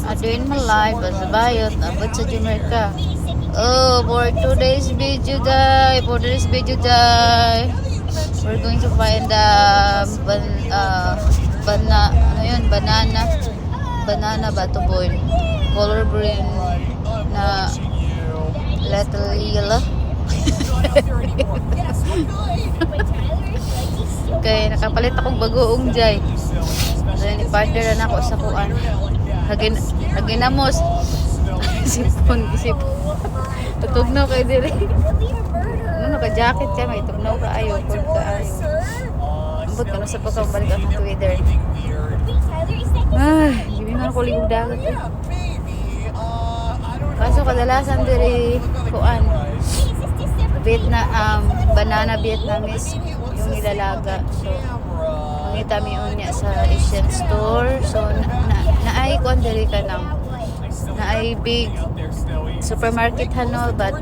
Aduin mo live, bayot, abot sa Jamaica. Oh, for today's video, day. For today's video, day. We're going to find the banana ba to boil? Color green na little yellow. Okay, nakapalit akong bagoong jay. So, ni partner na ako sa kuan. Haginamos. Sipon. Tutugnaw kayo dili. Ano ka jacket ka may tugnaw ka ayo, cold ka ayo. Ambot ka na sa pagkabalik ang Twitter. Hindi man ako ligog dagat eh. Kaso kadalasan diri kuan. Banana Vietnamese yung ilalaga. So, mangita mi unya sa Asian store. So, naay kuan diri ka nang naay big supermarket hano, but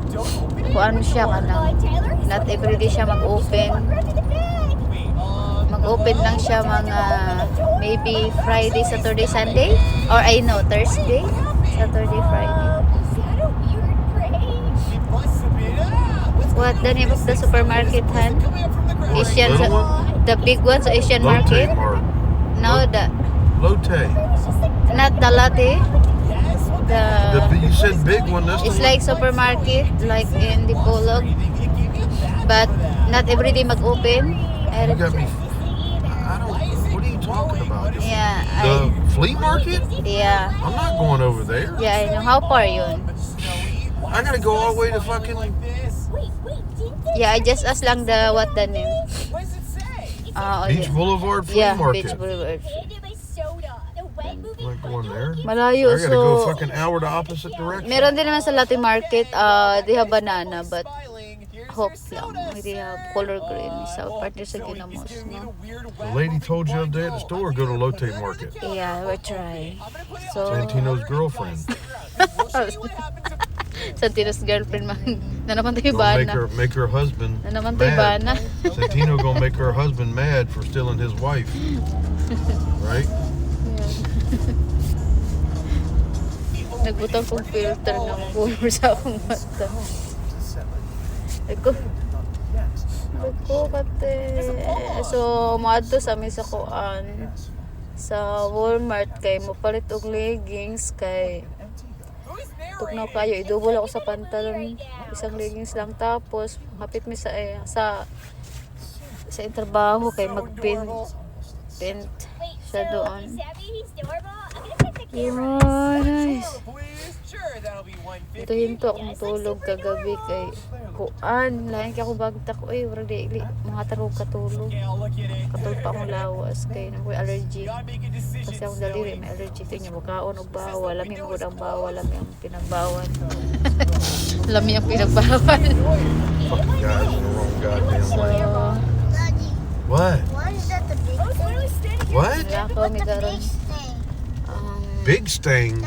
kuan siya kanang not everyday siya mag-open lang siya mga maybe Friday, Saturday, Sunday, or I know Thursday, Saturday, Friday. What the name of the supermarket, Han? Asian, the big ones, Asian market. No, the Lotte. Not the latte. You said big one. That's It's the like supermarket, like in the Polog, but not every day mag-open. You got me. I don't. What are you talking about? Yeah, The flea market? yeah, I'm not going over there. yeah. I know. How far yun? I gotta go all the way to fucking. Yeah, I just asked lang what the name. Beach Boulevard Flea Yeah, Market. Beach Boulevard. I'm not going there. Malayo, I gotta go so fucking hour the opposite direction. meron din naman sa latte market. They have banana, but hope lang. They have color green. Sa partner sa Ginamos, no? The lady told you the other day at the store, go to Lotte Market. Yeah, we're trying. So, Santino's girlfriend. Santino's girlfriend man. Na naman tayo Gonna bana. make her husband Na naman tayo mad. bana. Santino gonna make her husband mad for stealing his wife. Right? Nagbutang kong filter na mag-over sa akong mata. Ako kate. So, maadto sa amin sa kuan sa Walmart kay mapalit og leggings kay tugnaw kayo, idubol ako sa pantalon, isang leggings lang, tapos hapit mi sa trabaho kay magpint siya doon. Yeah, nice. Ito hinto akong tulog kagabi kay kuan, lain kay ako bagta ko wala di mga tarong katulog pa akong lawas kay nakoy allergy kasi akong daliri may allergy to niya makaon og bawal, lami mo ang bawal, lami ang pinagbawan. Lami ang pinagbawan. Fucking guys in the wrong goddamn way. What? What? Wala ko may garon Big stain.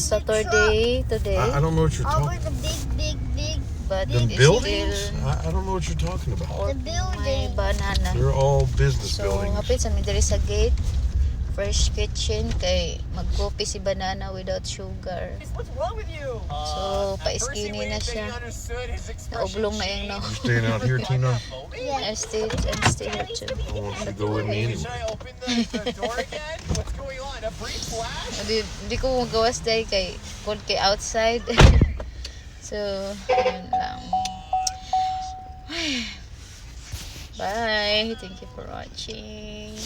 Saturday today, I don't know what you're talking. but The it's buildings? still I don't know what you're talking about. may banana. They're all business So, buildings. hapit sa midiri sa gate, Fresh Kitchen, kay mag-coffee si banana without sugar. What's wrong with you? So, pa-skinny na siya. Naublong na yung no. You staying out here, Tina? I stay here too. I want you to go with me anyway. Should I open the door again? What's going on? A brief flash? Hindi ko magawas dahil kay cold kay outside. So, yun lang. Bye! Thank you for watching.